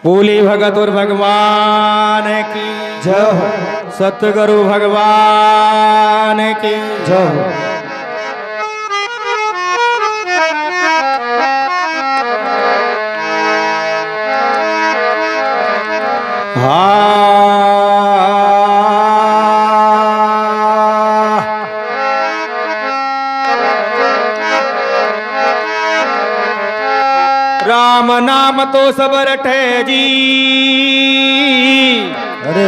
बोली भगतुर भगवान की जय हो। सतगुरु भगवान की जय हो। राम नाम तो सब रटे जी। अरे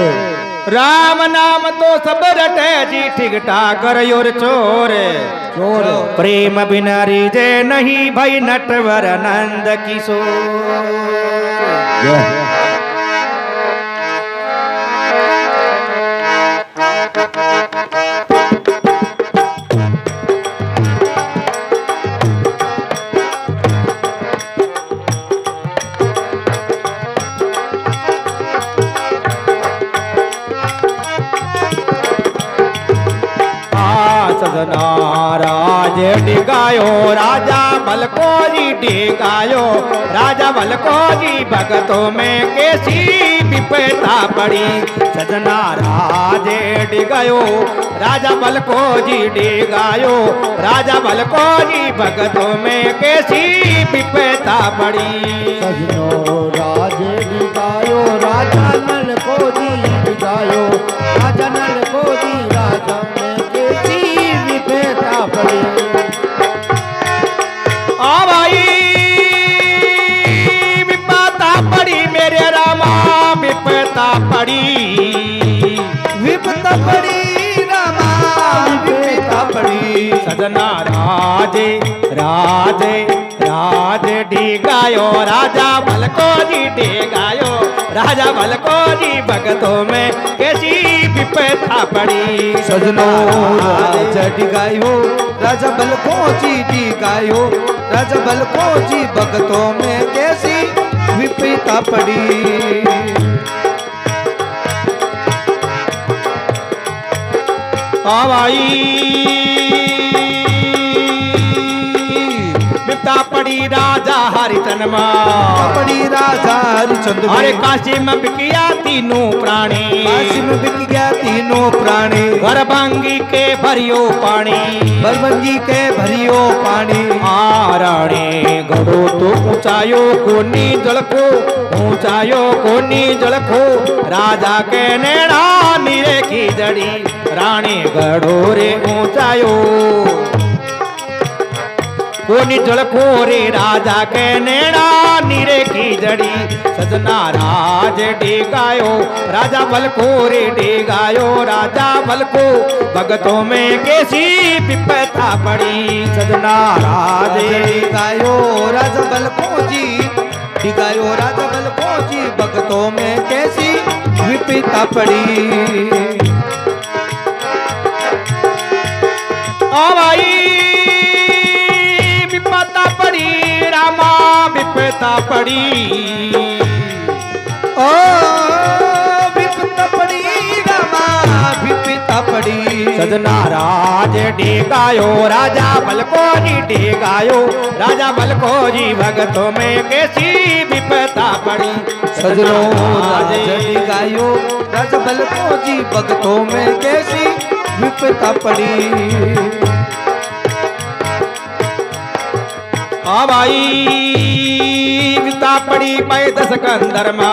राम नाम तो सब रटे जी। ठीक ठाक और चोर चोर प्रेम बिना रीजे नहीं भाई नटवर नंद किशोर। जय। सजना राज डिगायो राजा भलको जी डिगायो राजा भलको जी भगतों में कैसी विपदा पड़ी। सजना राज डिगायो राजा भलको जी डिगायो राजा भलको जी भगतों में कैसी विपदा पड़ी। सजनो राज डिगायो राजा नल को जी डिगायो राजा नल को जी राजा में कैसी विपदा पड़ी। आ भाई विपदा पड़ी मेरे रामा विपदा पड़ी। विपदा पड़ी रामा विपदा पड़ी। सजना राजे राजे राज डिगायो राजा भलको जी डिगायो राजा भलको जी भगतों में कैसी विपदा पड़ी। सजनो राज डिगायो राजा भलको जी डिगायो राजा भलको जी भगतों में कैसी विपदा पड़ी। हाँ भाई विपदा पड़ी राजा हरिचंद पड़ी राजा हरिचंद अरे काशी में बिकिया तीनों प्राणी। काशी में बिक गया तीनों प्राणी। भरभंगी के भरियो पानी बरबंगी के भरियो पानी। राणी गढ़ो तो ऊंचायो कोनी जलको ऊंचायो कोनी जलको राजा के नैना नीरे की जड़ी। रानी गढ़ो रे ऊंचायो कोनी जलको रे राजा के नैना नीरे की जड़ी। सजना राज डिगायो राजा भलको रे डिगायो राजा भलको भगतों में कैसी विपदा पड़ी। सजना राज डिगायो राजा भलको जी डिगायो राजा भलको जी भगतों में कैसी विपदा पड़ी। ओ भाई विपदा पड़ी रामा विपदा पड़ी। ओ विपदा पड़ी रामा विपदा पड़ी। सजना राज डिगायो राजा भलको जी डिगायो राजा भलको जी भगतों में कैसी विपदा पड़ी। सजनो राज डिगायो राजा भलको जी भगतों में कैसी विपदा पड़ी। हाँ भाई विपदा पड़ी भाई दशकंदर में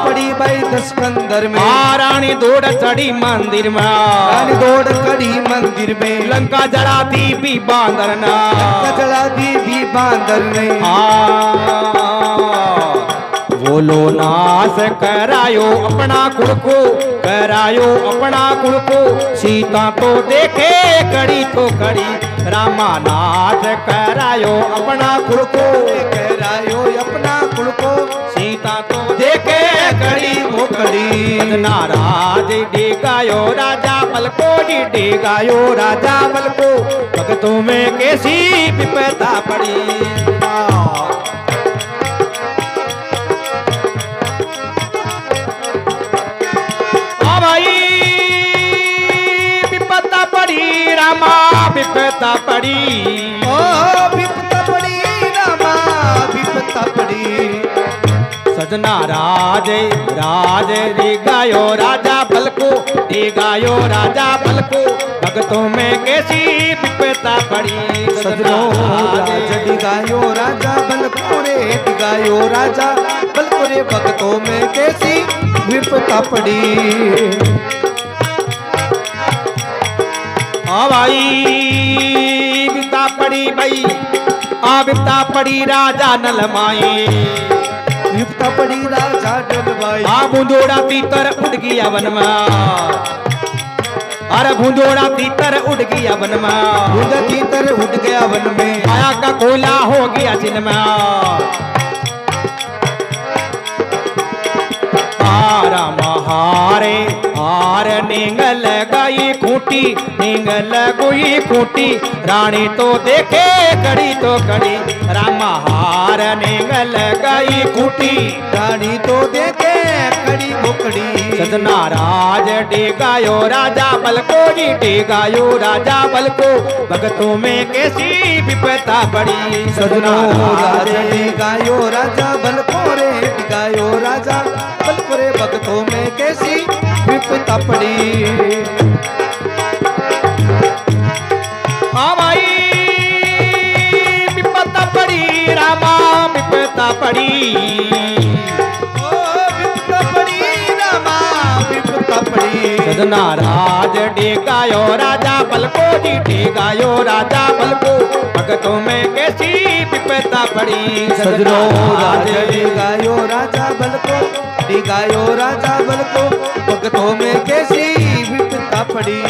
पड़ी भाई दशकंदर में। रानी दौड़ चढ़ी मंदिर में रानी दौड़ कड़ी मंदिर में। लंका जड़ा दी भी बांदर ना जला दी भी बांदर ने। बोलो नाश करायो अपना कुल को करायो अपना कुल को। सीता तो देखे कड़ी तो कड़ी रामा नाश करायो अपना कुल को करायो अपना कुल को। सीता तो देखे कड़ी वो कड़ी। सजना राज डिगायो राजा भलको जी डिगायो राजा भलको भगतों में कैसी विपदा पड़ी। विपदा पड़ी रामा विपदा पड़ी। ओ विपदा पड़ी रामा विपदा पड़ी। सजना राज राज रे गायो राजा बलको रे गायो राजा बलको भगतों में कैसी विपदा पड़ी सजनो राज डिगायो राजा बलको रे डिगायो राजा बलको रे भक्तों में कैसी विपदा पड़ी। हाँ भाई विपदा पड़ी भाई आ विपदा पड़ी राजा नलमाई विपदा पड़ी राजा डलवाई आ बूंदोड़ा तीतर उड़ गया वन में अरे बूंदोड़ा तीतर उड़ गया वन में बूंद तीतर उड़ गया वन में माया का कोला हो गया जिन में हारे हार नींगल गई खूंटी नींगल गुई खूंटी रानी तो देखे कड़ी तो कड़ी रामा हार नींगल गई खूंटी रानी तो देखे कड़ी मुकड़ी। सजना राज डेगायो राजा बलको जी डेगायो राजा बलको भगतों में कैसी विपदा पड़ी। सजना राज डिगायो राजा बलको रे डिगायो राजा बलको रे भक्तों में कैसी विपदा पड़ी। हाँ भाई विपदा पड़ी रामा विपदा पड़ी ओ विपदा पड़ी रामा विपदा पड़ी। सजना राज डेगायो राजा बलको जी डेगायो राजा बलको भगतों में कैसी विपदा पड़ी। सजनो राज डिगायो राजा बलको डिगायो राजा बलको भक्तों में कैसी विपदा पड़ी।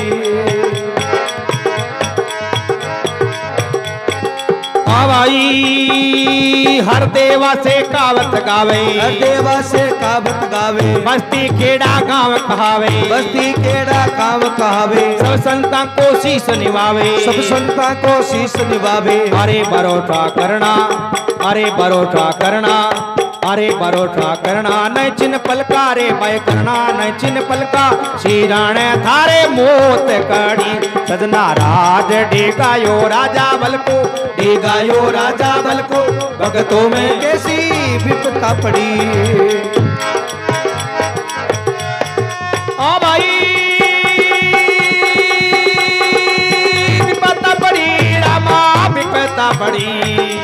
भाई हर देवा से कावत गावे हर देवा से कावत गावे बस्ती खेड़ा गाँव कहावे बस्ती केड़ा काम कहावे सब संता को शीश निभावे सब संता को शीश निभावे। अरे बरोटा करना अरे बरोटा करना अरे बरोटा करना न चिन पलका रे भय करना न चिन पलका श्रीराण थारे मोत कड़ी। सजना राज डेगायो राजा बलको डेगायो राजा बलको भगतों में कैसी विपदा पड़ी। ओ भाई विपदा पड़ी रामा विपदा पड़ी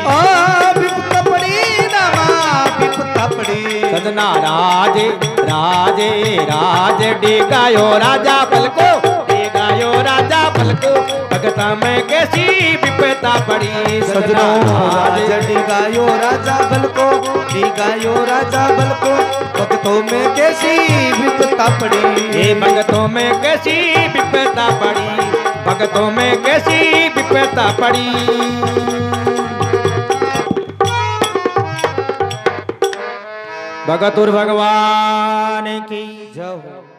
ओ विपदा पड़ी रामा विपदा पड़ी। सजना राज राज राज डेगायो राजा बलको डेगायो राजा बलको भगता में कैसी विपदा पड़ी। सजनो राज डिगायो राजा बलको डिगायो राजा बलको भक्तों में कैसी विपदा पड़ी। ये भगतों में कैसी विपदा पड़ी भगतों में कैसी विपदा पड़ी। भगतुर भगवान की जय हो।